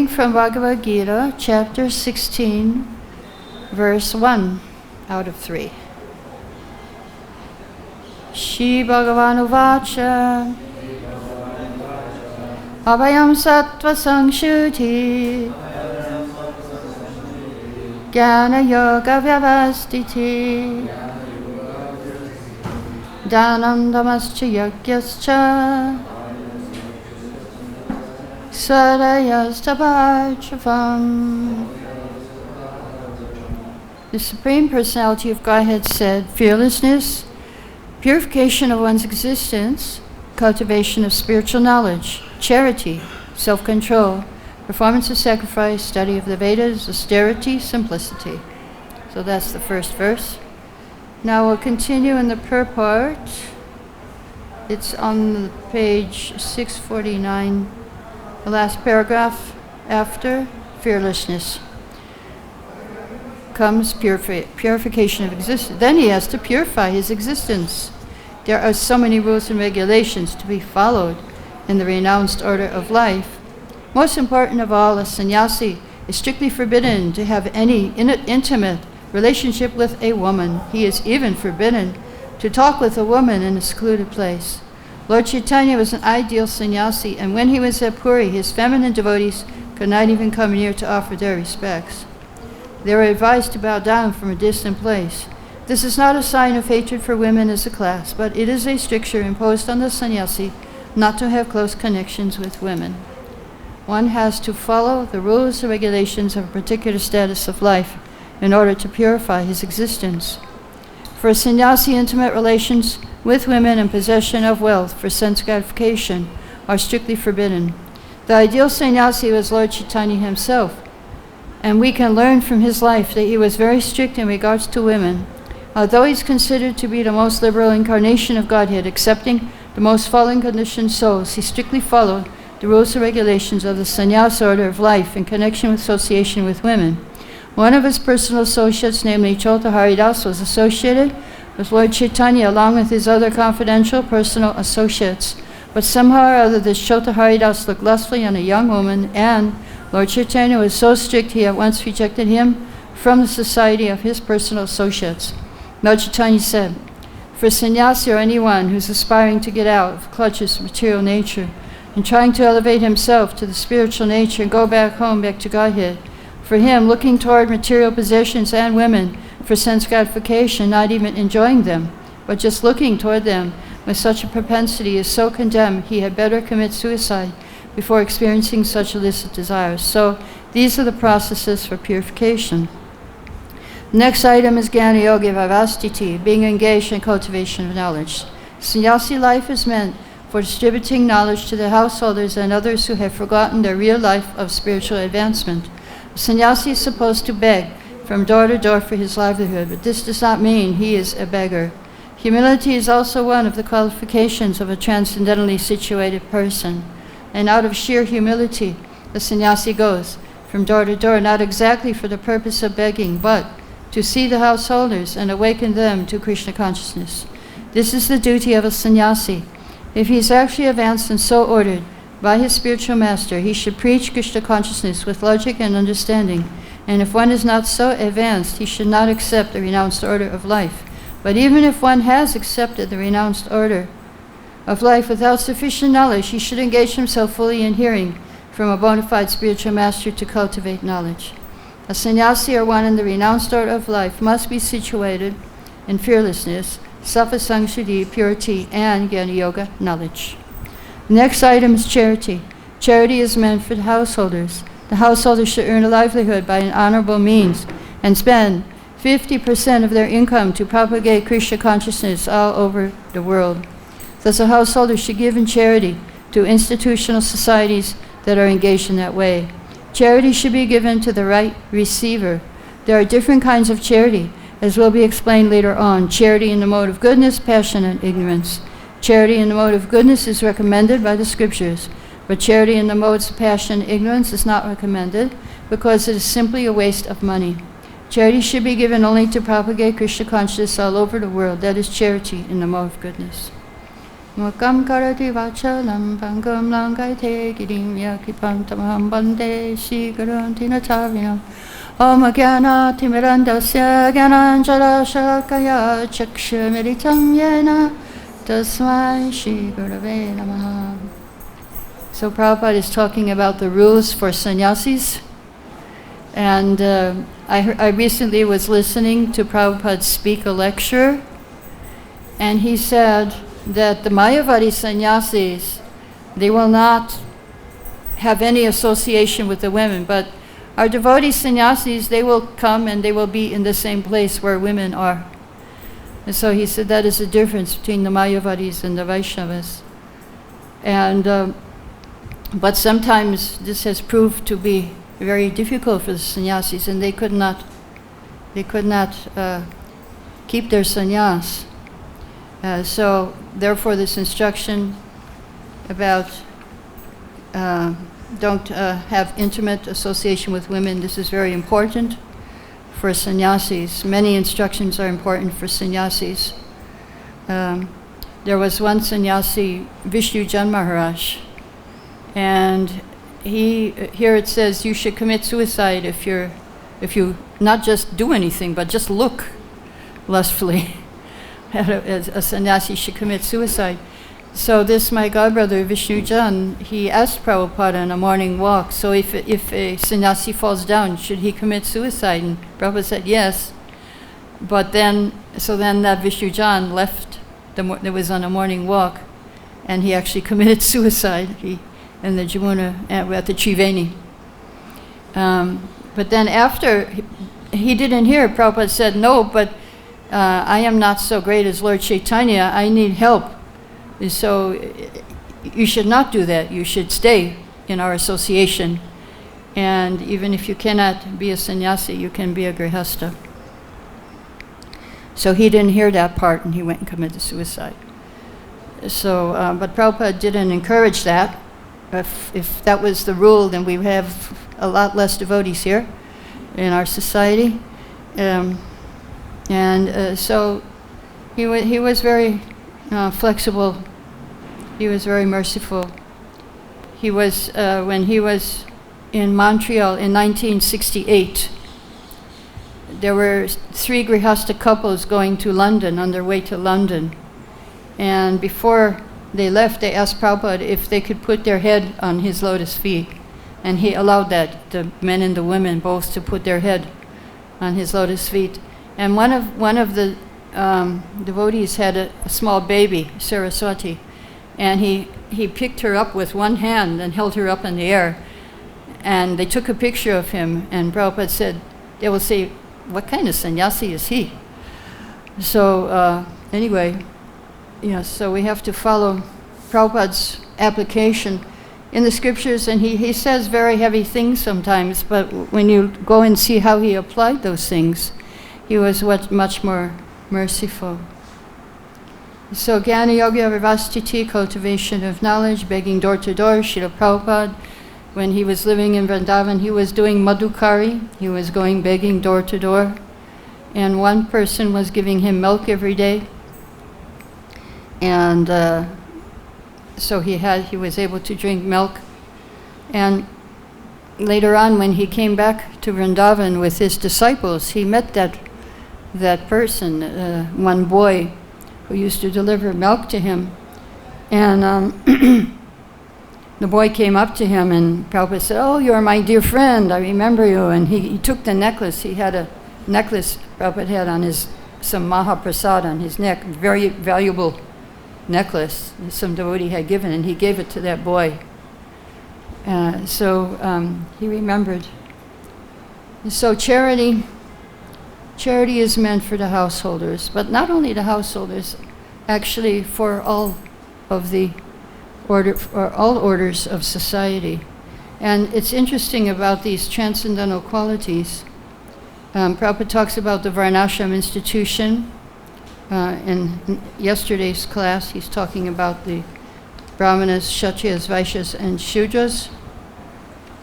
Reading from Bhagavad-Gita, chapter 16, verse 1 out of 3. Shri Bhagavan Uvacha Abhayam Sattva Sangshuti Jnana Yoga Vyavastiti Dhanam Dhamascha Yagyascha Sadayastabhajavam. The Supreme Personality of Godhead said, fearlessness, purification of one's existence, cultivation of spiritual knowledge, charity, self-control, performance of sacrifice, study of the Vedas, austerity, simplicity. So that's the first verse. Now we'll continue in the purport. It's on page 649. The last paragraph after fearlessness comes purification of existence. Then he has to purify his existence. There are so many rules and regulations to be followed in the renounced order of life. Most important of all, a sannyasi is strictly forbidden to have any intimate relationship with a woman. He is even forbidden to talk with a woman in a secluded place. Lord Chaitanya was an ideal sannyasi, and when he was at Puri, his feminine devotees could not even come near to offer their respects. They were advised to bow down from a distant place. This is not a sign of hatred for women as a class, but it is a stricture imposed on the sannyasi not to have close connections with women. One has to follow the rules and regulations of a particular status of life in order to purify his existence. For a sannyasi, intimate relations with women and possession of wealth for sense gratification are strictly forbidden. The ideal sannyasi was Lord Chaitanya himself, and we can learn from his life that he was very strict in regards to women. Although he is considered to be the most liberal incarnation of Godhead, accepting the most fallen conditioned souls, he strictly followed the rules and regulations of the sannyas order of life in connection with association with women. One of his personal associates, namely Chota Haridas, was associated with Lord Chaitanya along with his other confidential personal associates. But somehow or other this Chota Haridas looked lustfully on a young woman, and Lord Chaitanya was so strict he at once rejected him from the society of his personal associates. Lord Chaitanya said, for a sannyasi or anyone who's aspiring to get out of the clutches of material nature and trying to elevate himself to the spiritual nature and go back home, back to Godhead, for him, looking toward material possessions and women for sense gratification, not even enjoying them, but just looking toward them with such a propensity is so condemned, he had better commit suicide before experiencing such illicit desires. So these are the processes for purification. Next item is Jnana Yoga Vyavastiti, being engaged in cultivation of knowledge. Sannyasi life is meant for distributing knowledge to the householders and others who have forgotten their real life of spiritual advancement. A sannyasi is supposed to beg from door to door for his livelihood, but this does not mean he is a beggar. Humility is also one of the qualifications of a transcendentally situated person. And out of sheer humility, the sannyasi goes from door to door, not exactly for the purpose of begging, but to see the householders and awaken them to Krishna consciousness. This is the duty of a sannyasi. If he is actually advanced and so ordered by his spiritual master, he should preach Krishna consciousness with logic and understanding. And if one is not so advanced, he should not accept the renounced order of life. But even if one has accepted the renounced order of life without sufficient knowledge, he should engage himself fully in hearing from a bona fide spiritual master to cultivate knowledge. A sannyasi or one in the renounced order of life must be situated in fearlessness, sattva-sangshuddhi, purity, and Jnana Yoga knowledge. Next item is charity. Charity is meant for the householders. The householders should earn a livelihood by an honorable means and spend 50% of their income to propagate Krishna consciousness all over the world. Thus a householder should give in charity to institutional societies that are engaged in that way. Charity should be given to the right receiver. There are different kinds of charity, as will be explained later on. Charity in the mode of goodness, passion, and ignorance. Charity in the mode of goodness is recommended by the scriptures, but charity in the modes of passion and ignorance is not recommended because it is simply a waste of money. Charity should be given only to propagate Krishna consciousness all over the world. That is charity in the mode of goodness. Mukam karati vachalam pangam langaite girim yakipam tamaham bande sigaranti natavinam Om Jnana Timirandasya Jnananjana Shalakaya Chakshumiritam Yena Tasmai Shri Gurave Namaha. So Prabhupada is talking about the rules for sannyasis. And I recently was listening to Prabhupada speak a lecture, and he said that the Mayavadi sannyasis, they will not have any association with the women, but our devotee sannyasis, they will come and they will be in the same place where women are. And so he said that is the difference between the Mayavadis and the Vaishnavas. And but sometimes this has proved to be very difficult for the sannyasis, and they could not keep their sannyas. So therefore, this instruction about don't have intimate association with women, this is very important for sannyasis. Many instructions are important for sannyasis. There was one sannyasi, Vishnujan Maharaj, and here it says you should commit suicide if you not just do anything but just look lustfully. A sannyasi should commit suicide. So this, my godbrother Vishnujan, he asked Prabhupada on a morning walk, so if a sannyasi falls down, should he commit suicide? And Prabhupada said yes. But then that Vishnujan left, it was on a morning walk, and he actually committed suicide in the Jamuna, at the Triveni. But then after, he didn't hear, Prabhupada said, no, but I am not so great as Lord Chaitanya, I need help. So you should not do that. You should stay in our association. And even if you cannot be a sannyasi, you can be a grihastha. So he didn't hear that part, and he went and committed suicide. So, but Prabhupada didn't encourage that. If that was the rule, then we have a lot less devotees here in our society. So he was very flexible. He was very merciful. He was when he was in Montreal in 1968. There were 3 grihastha couples going to London, on their way to London, and before they left, they asked Prabhupada if they could put their head on his lotus feet, and he allowed that, the men and the women both, to put their head on his lotus feet. And one of the devotees had a small baby, Saraswati, and he picked her up with one hand and held her up in the air, and they took a picture of him, and Prabhupada said, they will say, what kind of sannyasi is he? So anyway, so we have to follow Prabhupada's application in the scriptures, and he says very heavy things sometimes, but when you go and see how he applied those things, he was much more merciful. So Jnana Yoga Vivastiti, cultivation of knowledge, begging door to door. Srila Prabhupada, when he was living in Vrindavan, he was doing madhukari. He was going begging door to door. And one person was giving him milk every day. And so he was able to drink milk. And later on, when he came back to Vrindavan with his disciples, he met that person, one boy who used to deliver milk to him. And the boy came up to him, and Prabhupada said, oh, you're my dear friend, I remember you. And he took the necklace. He had a necklace Prabhupada had on some Mahaprasad on his neck, very valuable necklace some devotee had given, and he gave it to that boy. So he remembered. So charity is meant for the householders, but not only the householders, actually for all of the all orders of society. And it's interesting about these transcendental qualities. Prabhupada talks about the Varnashram institution. In yesterday's class, he's talking about the Brahmanas, Kshatriyas, Vaishyas, and Shudras.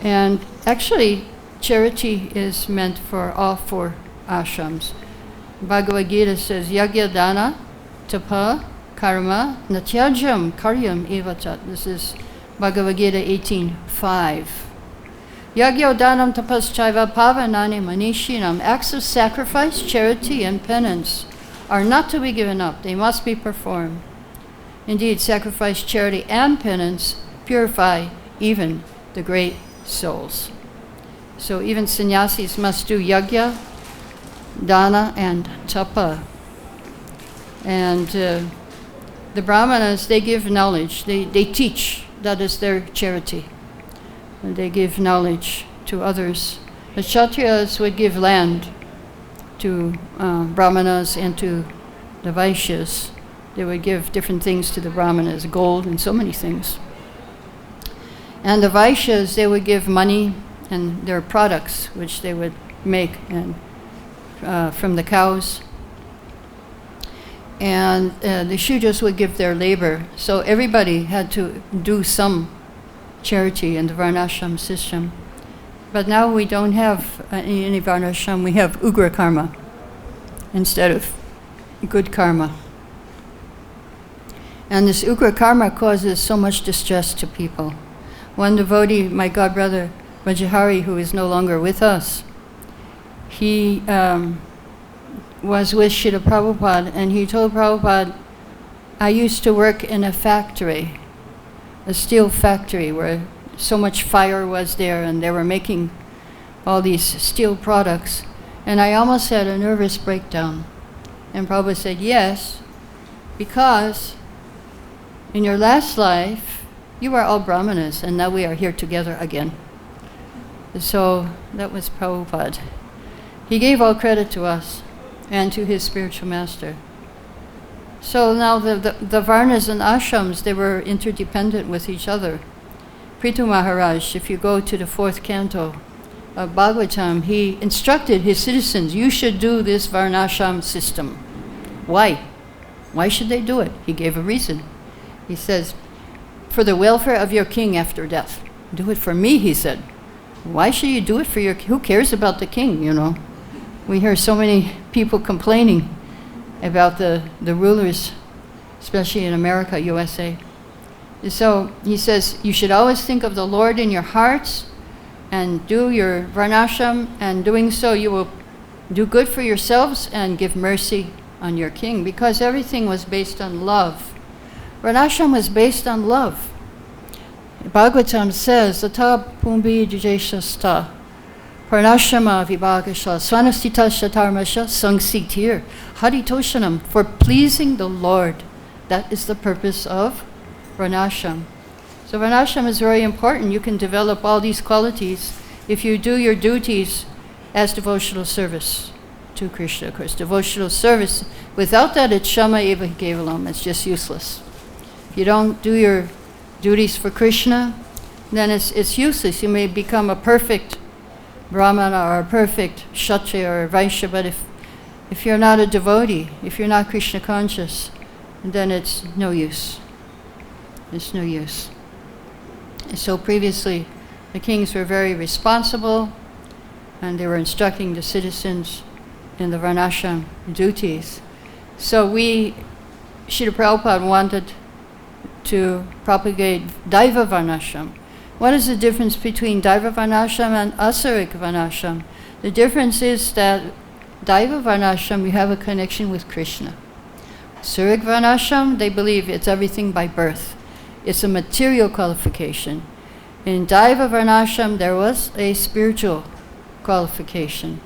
And actually, charity is meant for all 4 ashrams. Bhagavad-Gita says, Yagya Dana, Tapa, karma natyajam karyam evatat. This is Bhagavad-Gita 18:5. Yagyo danam tapaschaiva pavanani manishinam. Acts of sacrifice, charity, and penance are not to be given up. They must be performed. Indeed, sacrifice, charity, and penance purify even the great souls. So even sannyasis must do yajna, dana, and tapa. And the brahmanas, they give knowledge. They teach. That is their charity. And they give knowledge to others. The kshatriyas would give land to brahmanas and to the vaishyas. They would give different things to the brahmanas, gold and so many things. And the vaishyas, they would give money and their products, which they would make and from the cows. And the Shudras would give their labor. So everybody had to do some charity in the varnashram system. But now we don't have any varnashram, we have ugra karma instead of good karma. And this ugra karma causes so much distress to people. One devotee, my godbrother Vajahari, who is no longer with us, he was with Srila Prabhupada, and he told Prabhupada, I used to work in a factory, a steel factory, where so much fire was there, and they were making all these steel products, and I almost had a nervous breakdown. And Prabhupada said, yes, because in your last life, you were all brahmanas, and now we are here together again. So that was Prabhupada. He gave all credit to us and to his spiritual master. So now the varnas and ashrams, they were interdependent with each other. Prithu Maharaj, if you go to the 4th canto of Bhagavatam, he instructed his citizens, you should do this varnashram system. Why? Why should they do it? He gave a reason. He says, for the welfare of your king after death. Do it for me, he said. Why should you do it for your king? Who cares about the king, you know? We hear so many people complaining about the rulers, especially in America, USA. So he says, you should always think of the Lord in your hearts and do your varnashram, and doing so you will do good for yourselves and give mercy on your king, because everything was based on love. Varnashram was based on love. Bhagavatam says, Ata pumbi jujeshasta parnashrama vibhagasha svanastita shatarmasha sangsitir haritoshanam, for pleasing the Lord. That is the purpose of varnashram. So varnashram is very important. You can develop all these qualities if you do your duties as devotional service to Krishna. Of course, devotional service, without that it's shama eva kevalam, it's just useless. If you don't do your duties for Krishna, then it's useless. You may become a perfect brahmana or a perfect kshatriya or a vaishya, but if you're not a devotee, if you're not Krishna conscious, then it's no use. It's no use. So previously, the kings were very responsible, and they were instructing the citizens in the varnashram duties. So Srila Prabhupada wanted to propagate Daiva Varnashram. What is the difference between Daiva Varnashram and Asurik Varnashram? The difference is that Daiva Varnashram, you have a connection with Krishna. Asurik Varnashram, they believe it's everything by birth. It's a material qualification. In Daiva Varnashram, there was a spiritual qualification.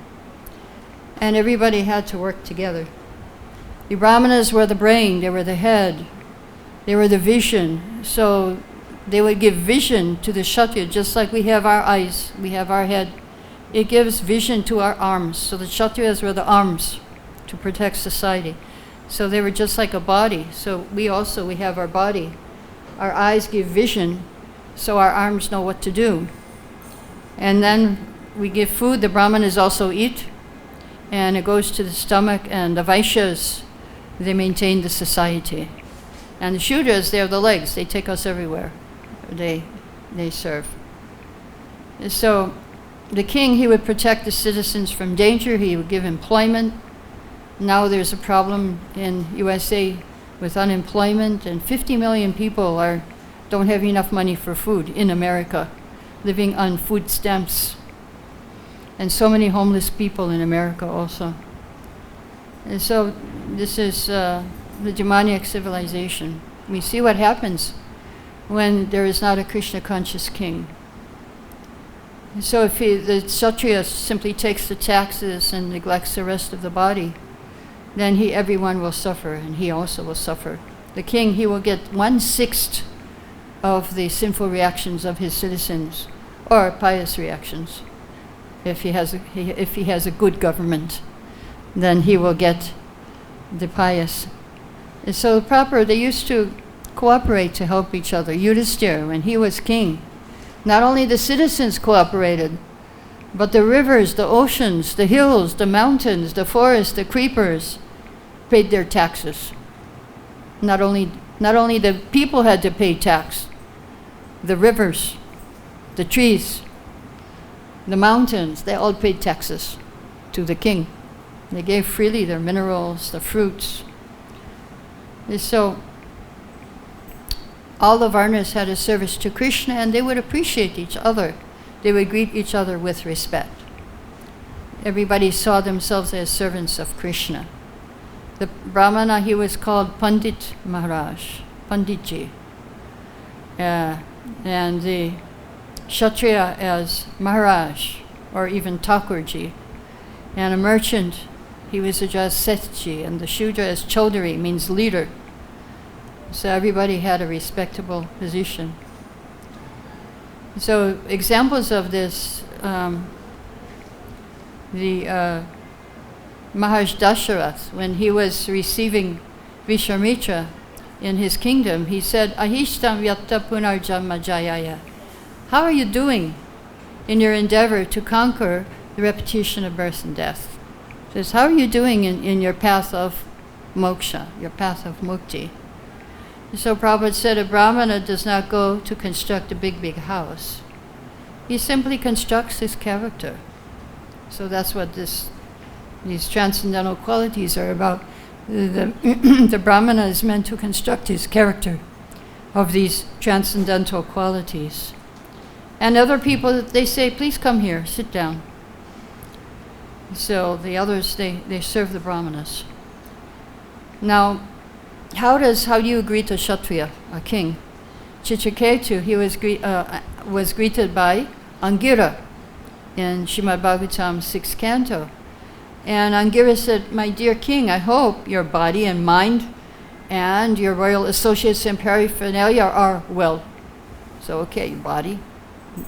And everybody had to work together. The Brahmanas were the brain, they were the head, they were the vision. So they would give vision to the Kshatriya, just like we have our eyes, we have our head. It gives vision to our arms. So the Kshatriyas were the arms to protect society. So they were just like a body. So we have our body. Our eyes give vision, so our arms know what to do. And then we give food, the Brahmanas also eat, and it goes to the stomach, and the Vaishyas, they maintain the society. And the Shudras, they are the legs, they take us everywhere. They serve. And so the king, he would protect the citizens from danger, he would give employment. Now there's a problem in USA with unemployment, and 50 million people don't have enough money for food in America, living on food stamps. And so many homeless people in America also. And so this is the demonic civilization. We see what happens when there is not a Krishna conscious king. And so if the Kshatriya simply takes the taxes and neglects the rest of the body, then everyone will suffer, and he also will suffer. The king, he will get 1/6 of the sinful reactions of his citizens, or pious reactions. If he has a good government, then he will get the pious. And so they used to cooperate to help each other. Yudhisthira, when he was king, not only the citizens cooperated, but the rivers, the oceans, the hills, the mountains, the forests, the creepers paid their taxes. Not only the people had to pay tax, the rivers, the trees, the mountains, they all paid taxes to the king. They gave freely their minerals, the fruits. And so all the varnas had a service to Krishna, and they would appreciate each other. They would greet each other with respect. Everybody saw themselves as servants of Krishna. The Brahmana, he was called Pandit Maharaj, Panditji. And the Kshatriya as Maharaj, or even Thakurji. And a merchant, he was addressed Sethji, and the Shudra as Chaudhary, means leader. So everybody had a respectable position. So examples of this, the Maharaj Dasharath, when he was receiving Vishwamitra in his kingdom, he said, Ahishtam Vyapta Punarjama Jayaya. How are you doing in your endeavor to conquer the repetition of birth and death? He says, how are you doing in your path of moksha, your path of mukti? And so Prabhupada said, a Brahmana does not go to construct a big house. He simply constructs his character. So that's what these transcendental qualities are about. The Brahmana is meant to construct his character of these transcendental qualities. And other people, they say, please come here, sit down. So the others, they serve the Brahmanas. Now, how do you greet a Kshatriya, a king? Chitraketu, he was greeted by Angira in Srimad Bhagavatam 6th canto. And Angira said, my dear king, I hope your body and mind and your royal associates and paraphernalia are well. So, okay, your body.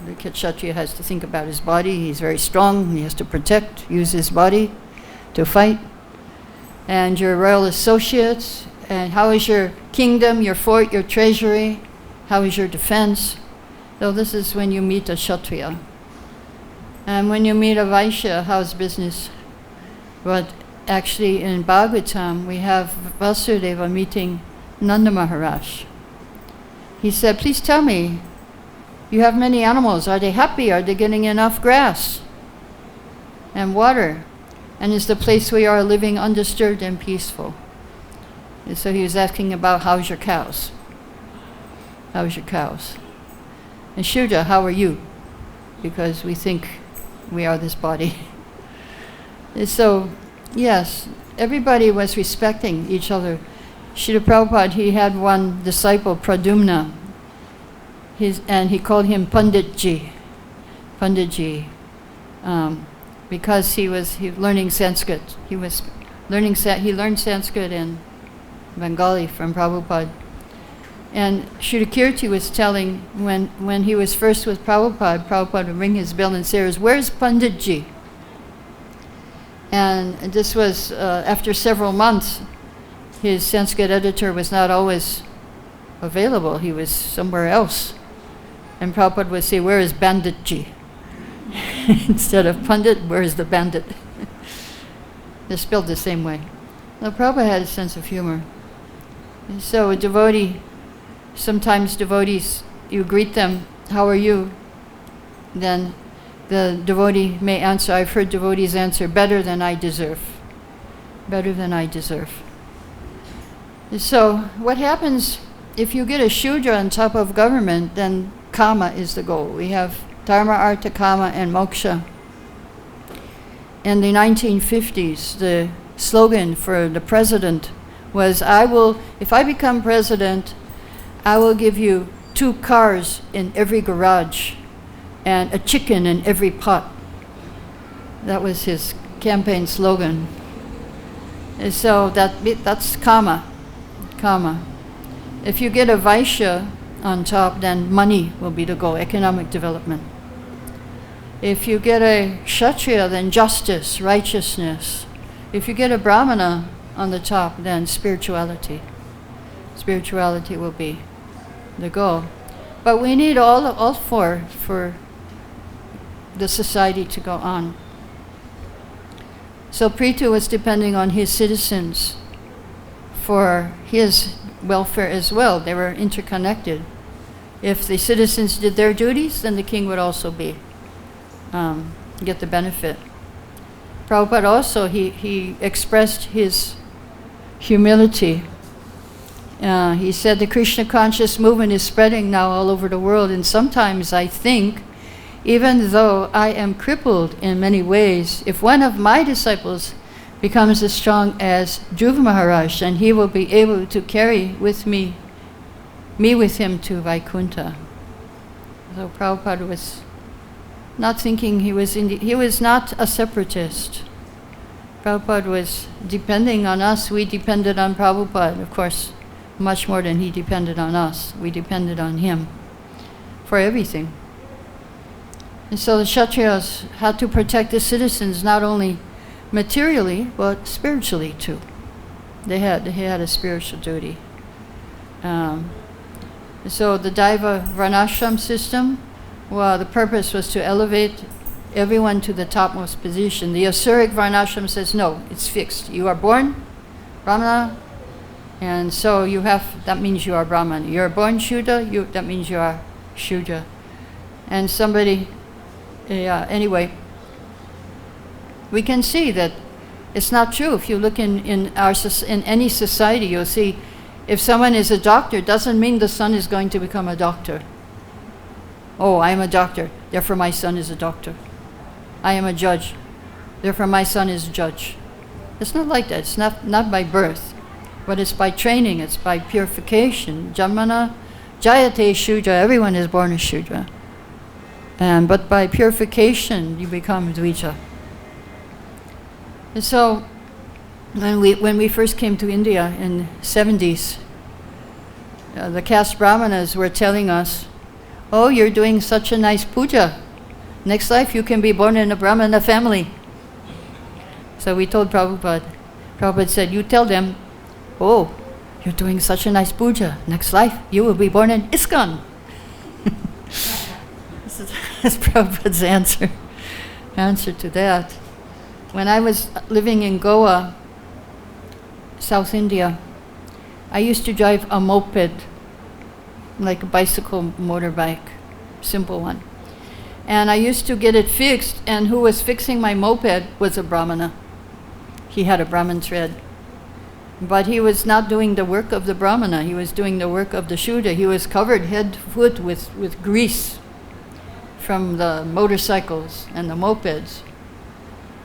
The Kshatriya has to think about his body. He's very strong. He has to use his body to fight. And your royal associates. And how is your kingdom, your fort, your treasury? How is your defense? So this is when you meet a Kshatriya. And when you meet a Vaishya, how's business? But actually in Bhagavatam, we have Vasudeva meeting Nanda Maharaj. He said, please tell me, you have many animals. Are they happy? Are they getting enough grass and water? And is the place we are living undisturbed and peaceful? And so he was asking about, how's your cows? How's your cows? And Shudra, how are you? Because we think we are this body. And so, yes, everybody was respecting each other. Srila Prabhupada, he had one disciple, Pradumna, and he called him Panditji, because he learning Sanskrit. He learned Sanskrit and Bengali from Prabhupada. And Srila Kirti was telling, when he was first with Prabhupada would ring his bell and say, where's Panditji? And this was after several months. His Sanskrit editor was not always available. He was somewhere else. And Prabhupada would say, where is Banditji? Instead of Pandit, where is the bandit? They're spelled the same way. Now, Prabhupada had a sense of humor. And so a devotee, sometimes devotees, you greet them, how are you? Then the devotee may answer, I've heard devotees answer, better than I deserve. Better than I deserve. So what happens if you get a Shudra on top of government, then Kama is the goal. We have Dharma, Artha, Kama, and Moksha. In the 1950s, the slogan for the president was, if I become president, I will give you 2 cars in every garage and a chicken in every pot. That was his campaign slogan. And so that's Kama. If you get a Vaishya on top, then money will be the goal, economic development. If you get a Kshatriya, then justice, righteousness. If you get a Brahmana on the top, then spirituality. Spirituality will be the goal. But we need all 4 for the society to go on. So Prithu was depending on his citizens for his welfare as well. They were interconnected. If the citizens did their duties, then the king would also get the benefit. Prabhupada also, he expressed his humility. He said the Krishna conscious movement is spreading now all over the world, and sometimes I think, even though I am crippled in many ways, if one of my disciples becomes as strong as Dhruva Maharaj, then he will be able to carry with me with him to Vaikuntha. So Prabhupada was not thinking he was not a separatist. Prabhupada was depending on us. We depended on Prabhupada, of course, much more than he depended on us. We depended on him for everything. And so the Kshatriyas had to protect the citizens not only materially, but spiritually too. They had a spiritual duty. So the Daiva Varnashram system, well, the purpose was to elevate everyone to the topmost position. The Asuric Varnashram says, no, it's fixed. You are born Brahmana, and so that means you are Brahmana. You're born Shudra, that means you are Shudra. And anyway, we can see that it's not true. If you look in any society, you'll see if someone is a doctor, doesn't mean the son is going to become a doctor. Oh, I am a doctor, therefore my son is a doctor. I am a judge, therefore my son is a judge. It's not like that. It's not by birth, but it's by training. It's by purification. Jamana, Jayate Shudra, everyone is born a Shudra. But by purification, you become Dvija. And so, when we first came to India in the 70s, the caste brahmanas were telling us, oh, you're doing such a nice puja. Next life you can be born in a brahmana family. So we told Prabhupada. Prabhupada said, you tell them, oh, you're doing such a nice puja. Next life you will be born in ISKCON. That's Prabhupada's answer to that. When I was living in Goa, South India, I used to drive a moped, like a bicycle motorbike, simple one. And I used to get it fixed, and who was fixing my moped was a Brahmana. He had a Brahman thread. But he was not doing the work of the Brahmana, he was doing the work of the Shudra. He was covered head to foot with grease from the motorcycles and the mopeds.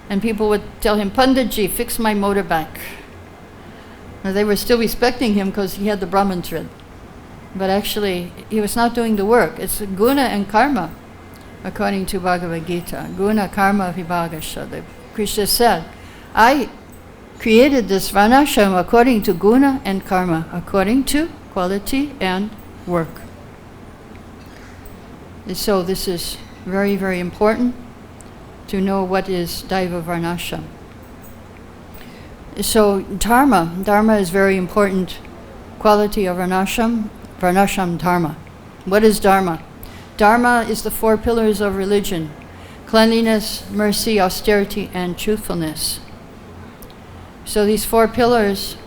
And people would tell him, Panditji, fix my motorbike. And they were still respecting him because he had the Brahman thread. But actually, he was not doing the work. It's guna and karma, according to Bhagavad-Gita. Guna karma vibhagasya. Krishna said, I created this varnashram according to guna and karma, according to quality and work. And so this is very, very important to know what is Daiva Varnashram. So dharma is very important quality of Varnashram dharma. What is dharma? Dharma is the 4 pillars of religion: cleanliness, mercy, austerity, and truthfulness. So these 4 pillars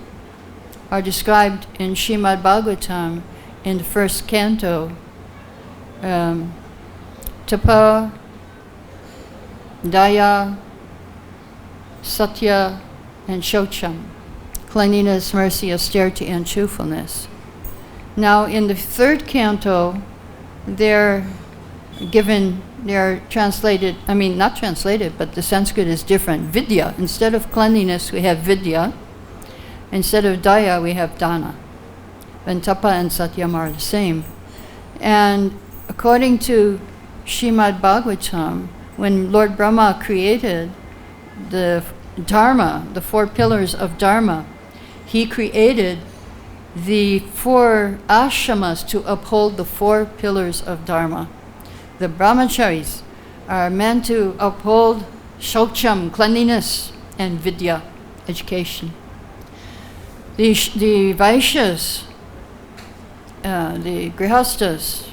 are described in Srimad Bhagavatam in the 1st canto. Tapa, Daya, Satya, and Shocham. cleanliness, mercy, austerity, and truthfulness. Now, in the third canto, they're translated, not translated, but the Sanskrit is different. Vidya. Instead of cleanliness, we have vidya. Instead of daya, we have dana. And tapa and satyam are the same. And according to Srimad Bhagavatam, when Lord Brahma created the Dharma, the 4 pillars of Dharma, he created the 4 ashramas to uphold the 4 pillars of Dharma. The brahmacharis are meant to uphold shaucham, cleanliness, and vidya, education. The Vaishyas, the Grihastas,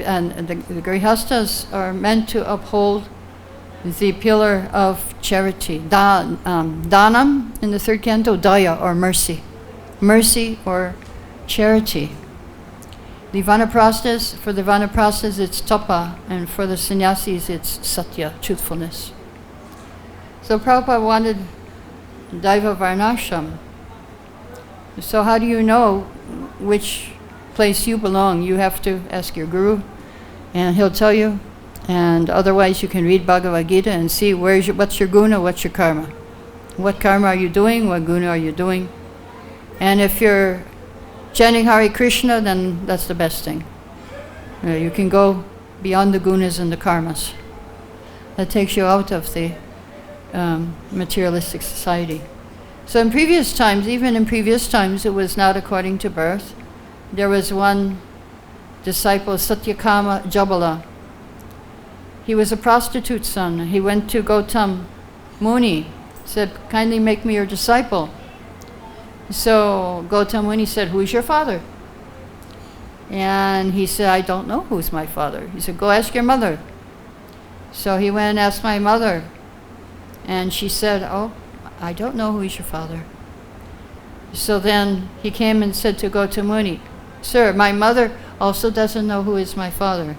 and the Grihastas are meant to uphold the pillar of charity. Danam in the third canto, daya or mercy. Mercy or charity. The Vanaprasthas, for the Vanaprasthas it's tapa, and for the sannyasis it's satya, truthfulness. So Prabhupada wanted Daiva Varnashram. So how do you know which place you belong? You have to ask your guru, and he'll tell you. And otherwise you can read Bhagavad-Gita and see what's your guna, what's your karma. What karma are you doing, what guna are you doing? And if you're chanting Hare Krishna, then that's the best thing. You can go beyond the gunas and the karmas. That takes you out of the materialistic society. So in previous times, even in previous times, it was not according to birth. There was one disciple, Satyakama Jabala. He was a prostitute's son. He went to Gautam Muni, said, kindly make me your disciple. So Gautam Muni said, who's your father? And he said, I don't know who's my father. He said, go ask your mother. So he went and asked my mother. And she said, oh, I don't know who's your father. So then he came and said to Gautam Muni, sir, my mother also doesn't know who is my father.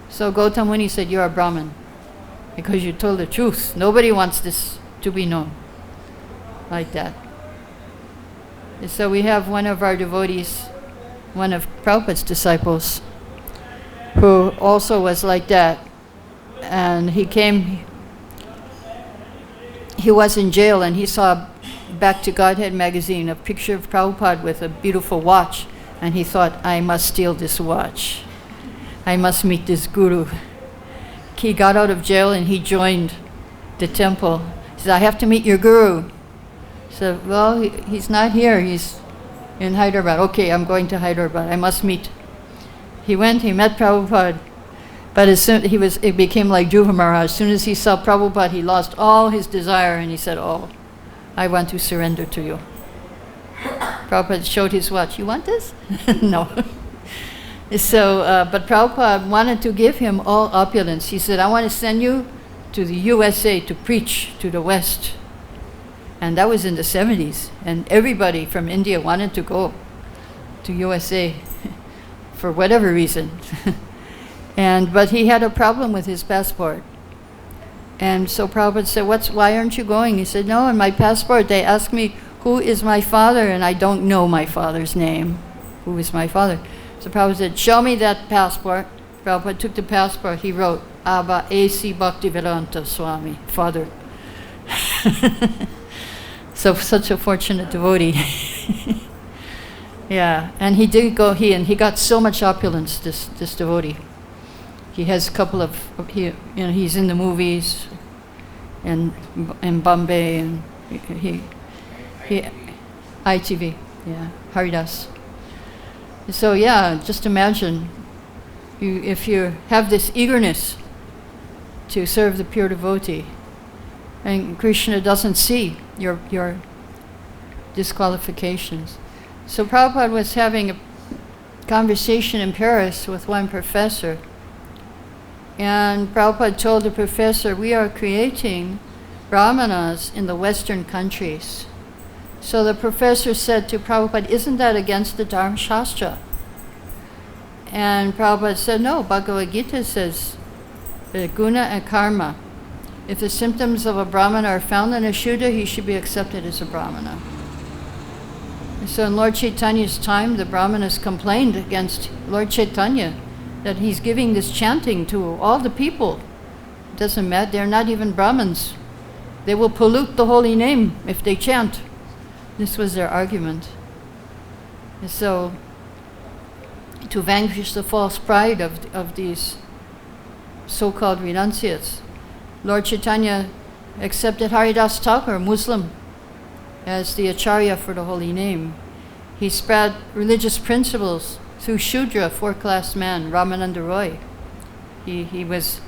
So Gautam Muni said, you're a Brahmin because you told the truth. Nobody wants this to be known like that. So we have one of our devotees, one of Prabhupada's disciples, who also was like that. And he was in jail and he saw Back to Godhead magazine, a picture of Prabhupada with a beautiful watch. And he thought, I must steal this watch. I must meet this guru. He got out of jail and he joined the temple. He said, I have to meet your guru. So, well, he's not here. He's in Hyderabad. Okay, I'm going to Hyderabad. I must meet. He went, he met Prabhupada. But as soon it became like Dhruva Maharaj. As soon as he saw Prabhupada, he lost all his desire and he said, oh, I want to surrender to you. Prabhupada showed his watch. You want this? No. So, but Prabhupada wanted to give him all opulence. He said, I want to send you to the USA to preach to the West. And that was in the 70s. And everybody from India wanted to go to USA for whatever reason. But he had a problem with his passport. And so Prabhupada said, why aren't you going? He said, no, in my passport they asked me, who is my father? And I don't know my father's name. Who is my father? So Prabhupada said, show me that passport. Prabhupada took the passport. He wrote, Abba A.C. Bhaktivedanta Swami, father. So such a fortunate devotee. Yeah, and he did go, he got so much opulence, this devotee. He has a couple of, he's in the movies in Bombay, and he ITV, yeah, Haridas. So yeah, just imagine, if you have this eagerness to serve the pure devotee, and Krishna doesn't see your disqualifications. So Prabhupada was having a conversation in Paris with one professor, and Prabhupada told the professor, we are creating brahmanas in the Western countries. So the professor said to Prabhupada, isn't that against the Dharma Shastra? And Prabhupada said, no, Bhagavad-Gita says, guna and karma. If the symptoms of a brahmana are found in a Shuddha, he should be accepted as a brahmana. So in Lord Chaitanya's time, the Brahmanas complained against Lord Chaitanya that he's giving this chanting to all the people. It doesn't matter, they're not even Brahmins. They will pollute the holy name if they chant. This was their argument. And so, to vanquish the false pride of these so-called renunciates, Lord Chaitanya accepted Haridas Thakur, Muslim, as the Acharya for the holy name. He spread religious principles through Shudra, four-class man, Ramananda Roy. He was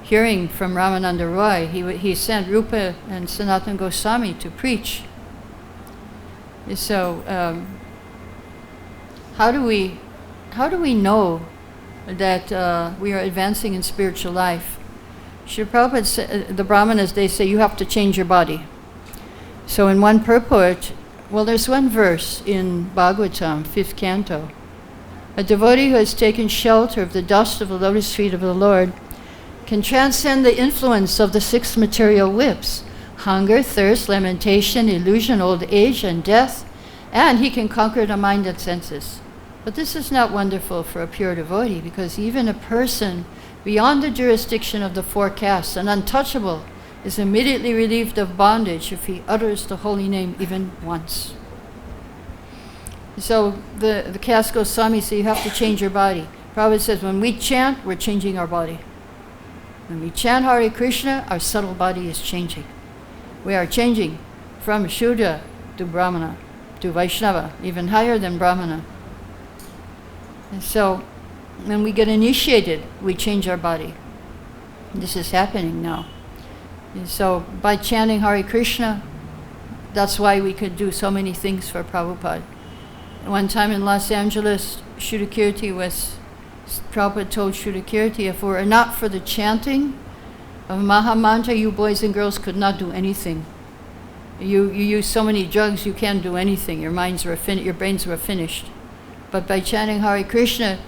hearing from Ramananda Roy. He sent Rupa and Sanatana Goswami to preach. So, how do we know that we are advancing in spiritual life? Srila Prabhupada said, the Brahmanas, they say you have to change your body. So in one purport, well, there's one verse in Bhagavatam, 5th canto. A devotee who has taken shelter of the dust of the lotus feet of the Lord can transcend the influence of the 6 material whips: hunger, thirst, lamentation, illusion, old age, and death, and he can conquer the mind and senses. But this is not wonderful for a pure devotee, because even a person beyond the jurisdiction of the 4 castes, an untouchable, is immediately relieved of bondage if he utters the holy name even once. So the caste Goswami say you have to change your body. Prabhupada says when we chant, we're changing our body. When we chant Hare Krishna, our subtle body is changing. We are changing from Shudra to Brahmana, to Vaishnava, even higher than Brahmana. And so when we get initiated, we change our body. This is happening now. And so by chanting Hare Krishna, that's why we could do so many things for Prabhupada. One time in Los Angeles, Prabhupada told Shuddhakirti, if it were not for the chanting of Mahamantra, you boys and girls could not do anything. You use so many drugs, you can't do anything. Your brains were finished. But by chanting Hare Krishna,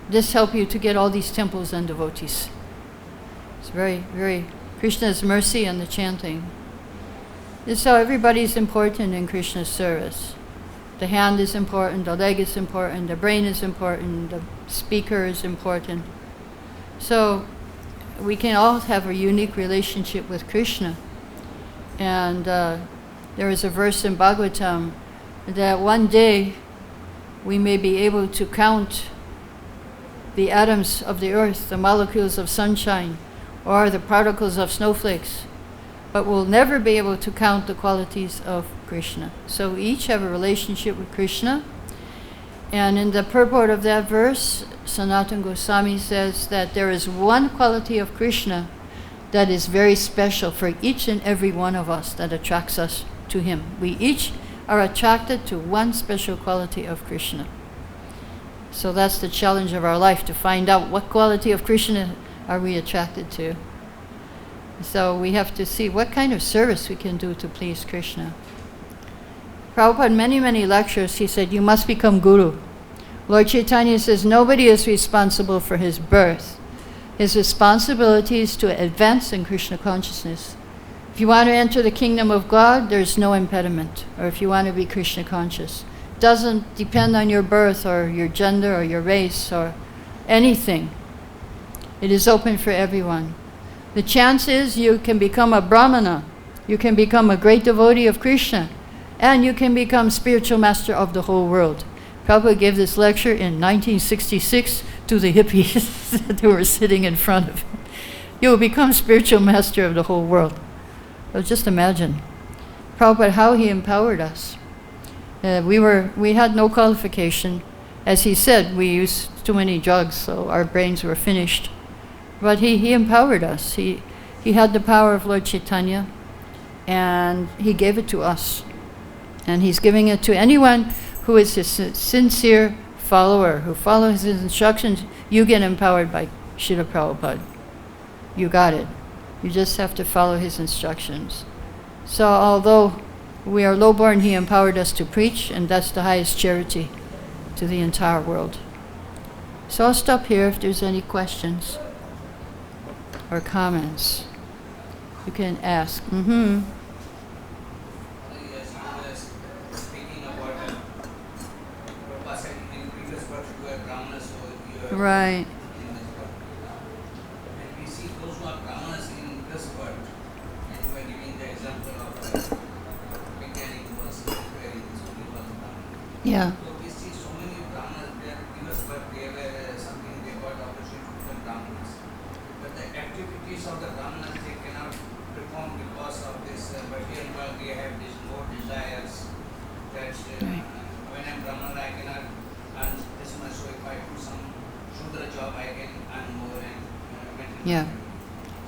this helped you to get all these temples and devotees. It's very, very Krishna's mercy and the chanting. And so everybody's important in Krishna's service. The hand is important, the leg is important, the brain is important, the speaker is important. So we can all have a unique relationship with Krishna. And there is a verse in Bhagavatam that one day we may be able to count the atoms of the earth, the molecules of sunshine, or the particles of snowflakes, but we'll never be able to count the qualities of Krishna. So we each have a relationship with Krishna. And in the purport of that verse, Sanatana Goswami says that there is one quality of Krishna that is very special for each and every one of us that attracts us to him. We each are attracted to one special quality of Krishna. So that's the challenge of our life, to find out what quality of Krishna are we attracted to. So we have to see what kind of service we can do to please Krishna. Prabhupada, in many, many lectures, he said, you must become guru. Lord Chaitanya says nobody is responsible for his birth. His responsibility is to advance in Krishna consciousness. If you want to enter the kingdom of God, there's no impediment. Or if you want to be Krishna conscious. Doesn't depend on your birth or your gender or your race or anything. It is open for everyone. The chance is you can become a Brahmana, you can become a great devotee of Krishna, and you can become spiritual master of the whole world. Prabhupada gave this lecture in 1966 to the hippies who were sitting in front of him. You will become spiritual master of the whole world. So just imagine. Prabhupada, how he empowered us. We had no qualification. As he said, we used too many drugs, so our brains were finished. But he empowered us. He had the power of Lord Chaitanya, and he gave it to us. And he's giving it to anyone who is his sincere follower, who follows his instructions. You get empowered by Srila Prabhupada. You got it. You just have to follow his instructions. So although we are lowborn, he empowered us to preach, and that's the highest charity to the entire world. So I'll stop here if there's any questions or comments. You can ask. Yes, speaking about Right. And we see those who are brahmanas in this world, and we are giving the example of mechanic who was repairing, so he was brahman. Yeah. So we see so many brahmanas, they are in this world, they were something, they got opportunity to become brahmanas. But the activities of the brahmanas, they cannot perform because of this material world, they have these more desires. That Right. when I'm brahman, I cannot earn this much, so if I do some Shudra job, I can earn more and maintain Yeah. my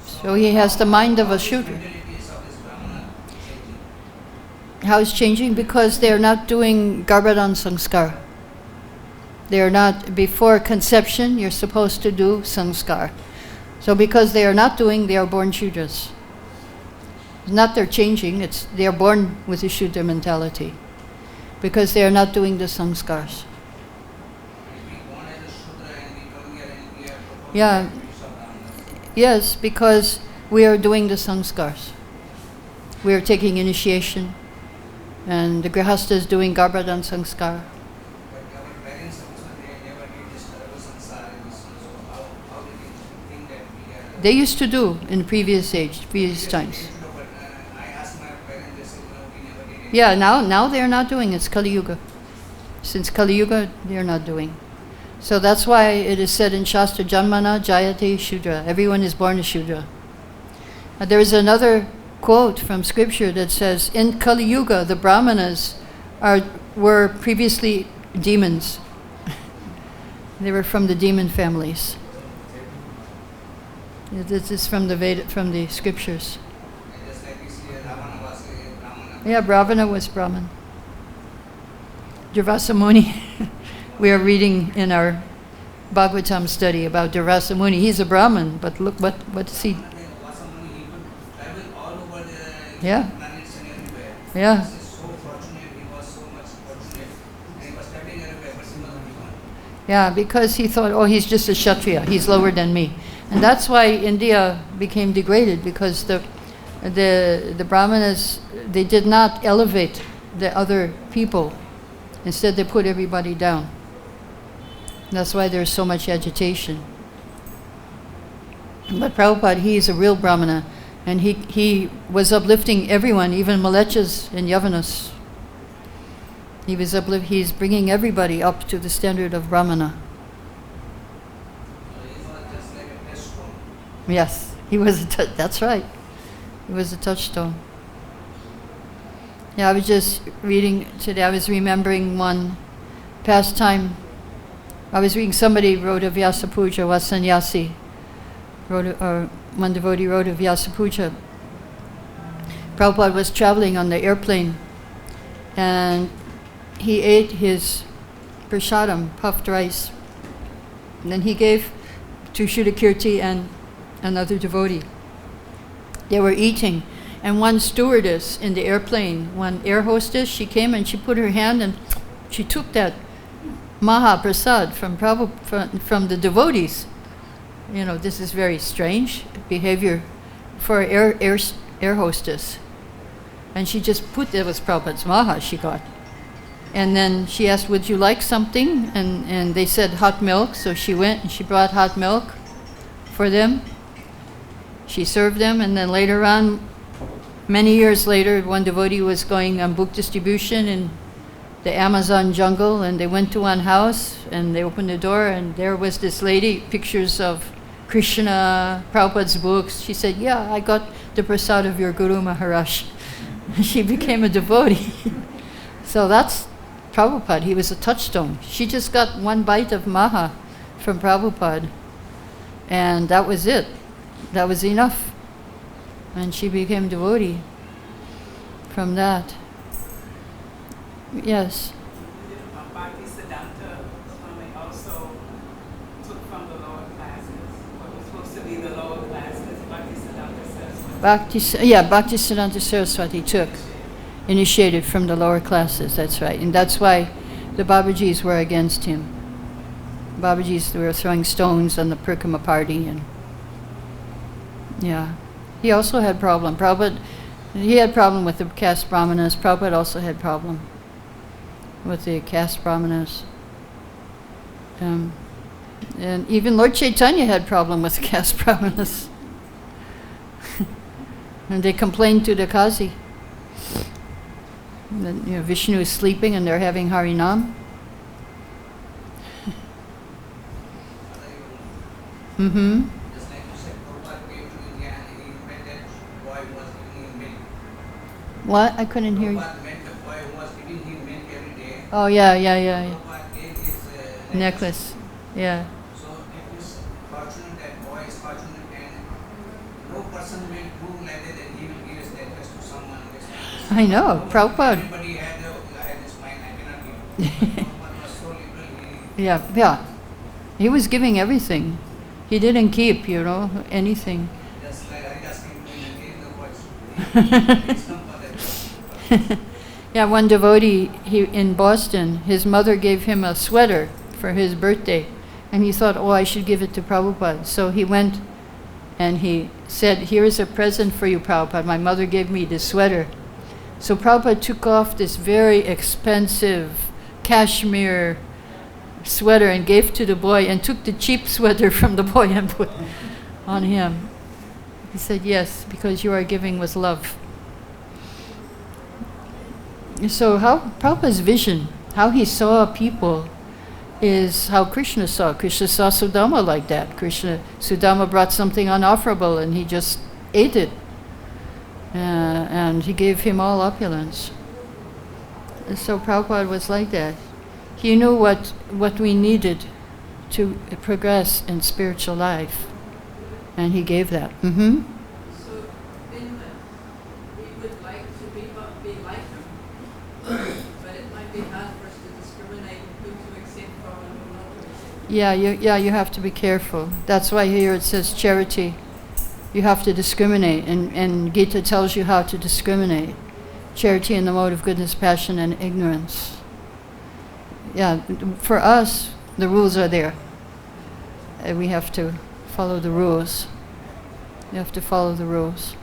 family. So he has the mind of a Shudra. Mentalities of this brahmana changing. How is changing? Because they are not doing Garbhadan Sanskar. They are not, before conception, you're supposed to do Sanskar. So because they are not doing, they are born Shudras. It's not they're changing, it's they are born with a Shudra mentality. Because they are not doing the Sanskars. We born as a Shudra and we come here and we are performing Yeah. activities of brahmana. Yes, because we are doing the Sanskars. We are taking initiation. And the Grihastha is doing Garbhadan Sanskar. But our parents also, they never did this Sarva Sansara in this world. So how did they think that we are... They used to do in previous times. But I asked my parents, they said, no, we never did it. Yeah, now they are not doing. It's Kali Yuga. Since Kali Yuga, they are not doing. So that's why it is said in Shastra, Janmana Jayate Shudra. Everyone is born a Shudra. There is another quote from scripture that says, in Kali Yuga, the Brahmanas were previously demons. They were from the demon families. This is from the scriptures. And just like we see Ravana was a brahmana. Yeah, Ravana was Brahman. Durvasa Muni, we are reading in our Bhagavatam study about Durvasa Muni. He's a Brahman, but look what is he? He could travel all over the Yeah. planets and everywhere. Yeah. He was so fortunate, he was so much fortunate, and he was traveling everywhere, but he was only one. Yeah, because he thought, oh, he's just a Kshatriya, he's lower than me. And that's why India became degraded, because the Brahmanas, they did not elevate the other people. Instead, they put everybody down. That's why there's so much agitation. But Prabhupada, he is a real Brahmana, and he was uplifting everyone, even Malechas and Yavanas. He's bringing everybody up to the standard of Brahmana. So he was just like a touchstone. Yes, he was. That's right. He was a touchstone. Yeah, I was just reading today. I was remembering one pastime. I was reading. Somebody wrote a Vyasa Puja. Was sannyasi. One devotee wrote a Vyasa Puja. Prabhupada was traveling on the airplane, and he ate his prasadam, puffed rice. And then he gave to Shudakirti and another devotee. They were eating, and one stewardess in the airplane, one air hostess, she came and she put her hand and she took that Maha Prasad from the devotees. You know, this is very strange behavior for an air hostess. And she just it was Prabhupada's Maha she got. And then she asked, would you like something? And they said hot milk, so she went and she brought hot milk for them. She served them, and then later on, many years later, one devotee was going on book distribution in the Amazon jungle, and they went to one house, and they opened the door, and there was this lady, pictures of Krishna, Prabhupada's books. She said, yeah, I got the prasad of your Guru Maharaj. She became a devotee. So that's Prabhupada. He was a touchstone. She just got one bite of Maha from Prabhupada, and that was it. That was enough. And she became devotee from that. Yes. Bhakti-Siddhanta Swami also took from the lower classes, what was supposed to be the lower classes, Bhakti-Siddhanta Saraswati. Bhakti-Siddhanta Saraswati took, initiated from the lower classes, that's right. And that's why the Babajis were against him. Babajis were throwing stones on the Parikrama party, and yeah. He also had problem. He had problem with the caste brahmanas. Prabhupada also had problem with the caste brahmanas. And even Lord Chaitanya had problem with caste brahmanas. And they complained to the Kazi. That, Vishnu is sleeping and they're having Harinam. Mm-hmm. Just like you said, Prabhupada came to India and he met that boy who was giving him milk. What? I couldn't hear you. Prabhupada met the boy who was giving him milk every day. Oh, yeah. Prabhupada gave his Necklace. Yeah. So it is fortunate, that boy is fortunate, and no person will prove like that he will give his necklace to someone. I know, Prabhupada. Everybody had this mind, I cannot give. Prabhupada was so liberal, Yeah. He was giving everything. He didn't keep, anything. just like I just came to him and gave the voice. It's not for that. Yeah, one devotee in Boston, his mother gave him a sweater for his birthday, and he thought, I should give it to Prabhupada. So he went and he said, here is a present for you, Prabhupada. My mother gave me this sweater. So Prabhupada took off this very expensive cashmere sweater and gave to the boy, and took the cheap sweater from the boy and put on him. He said, yes, because you are giving with love. So how Prabhupada's vision, how he saw people, is how Krishna saw. Krishna saw Sudama like that. Sudama brought something unofferable and he just ate it. And he gave him all opulence. And so Prabhupada was like that. He knew what we needed to progress in spiritual life. And he gave that. Mm-hmm. So, we would like to be like him, but it might be hard for us to discriminate who to accept from and who not to accept. You have to be careful. That's why here it says charity. You have to discriminate, and Gita tells you how to discriminate. Charity in the mode of goodness, passion, and ignorance. Yeah, for us, the rules are there. We have to follow the rules. You have to follow the rules.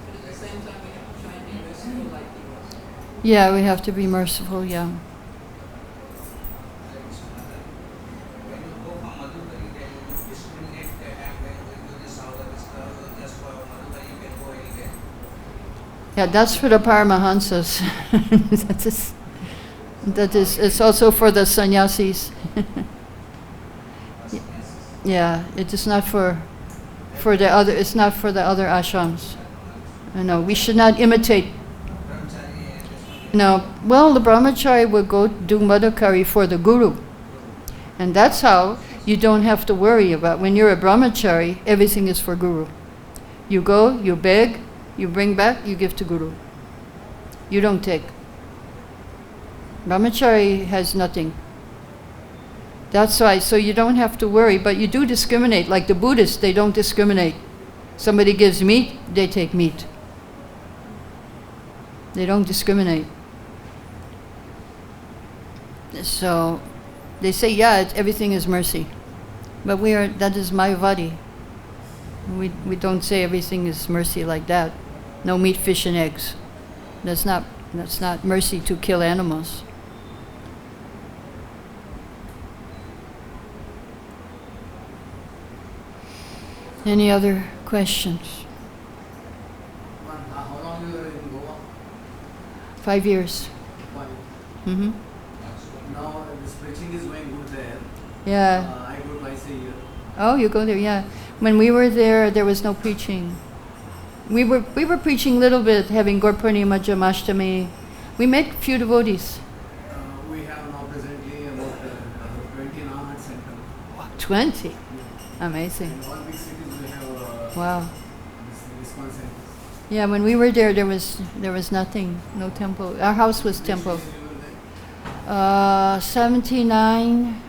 But at the same time, we have to try and be merciful like he was. Yeah, we have to be merciful, yeah. When you go from Madhukari, then you discriminate that I'm going to do this, how that is just for Madhukari, you can go anywhere. Yeah, that's for the Paramahansas. It's also for the sannyasis. Yeah, it is not for the other. It's not for the other ashrams. I know we should not imitate. No, well, the brahmachari will go do madhukari for the guru, and that's how you don't have to worry about when you're a brahmachari. Everything is for guru. You go, you beg, you bring back, you give to guru. You don't take. Brahmachari has nothing. That's why, so you don't have to worry, but you do discriminate. Like the Buddhists, they don't discriminate. Somebody gives meat, they take meat. They don't discriminate. So they say, everything is mercy. But that is Mayavadi. We don't say everything is mercy like that. No meat, fish, and eggs. That's not mercy to kill animals. Any other questions? How long you were in Goa? 5 years. Mm-hmm. Now this preaching is going good there. Yeah. I go twice a year. Oh, you go there, yeah. When we were there was no preaching. We were preaching a little bit, having Gorpurnima, Jamashtami. We met few devotees. We have now presently about 20 in our center. 20? Yeah. Amazing. In all big cities we have Wow. this ISKCON centers. Yeah, when we were there was nothing, no temple. Our house was temple. Which year you were there? 79.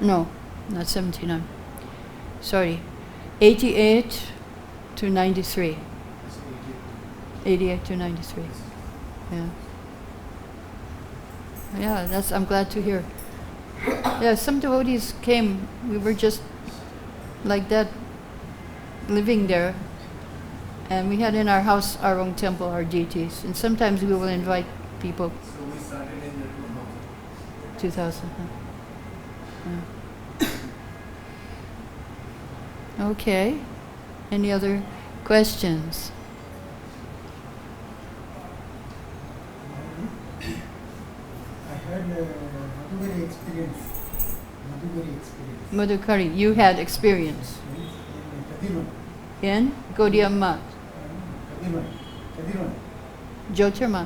No, not 79. Sorry. 88 to 93. 88 to 93. Yeah. Yeah, I'm glad to hear. Yeah, some devotees came. We were just like that, living there. And we had in our house our own temple, our deities. And sometimes we will invite people. So we started in 2000. 2000. Huh? Okay. Any other questions? I had Madhugari experience. Madhukari, you had experience. In In Gaudiya Kadirvan. Jyotirma.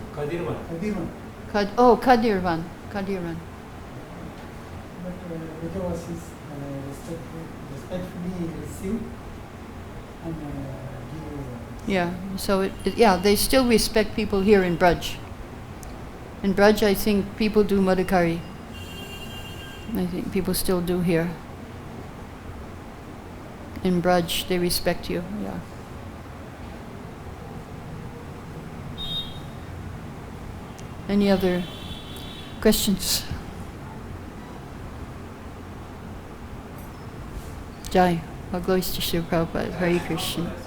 Kadirvan. Kadirvan. But Vijay was respectfully received and Yeah, so they still respect people here in Braj. In Braj, I think people do Madhukari. I think people still do here. In Braj, they respect you, yeah. Any other questions? Jai. All glories to Srila Prabhupada. Hare Krishna.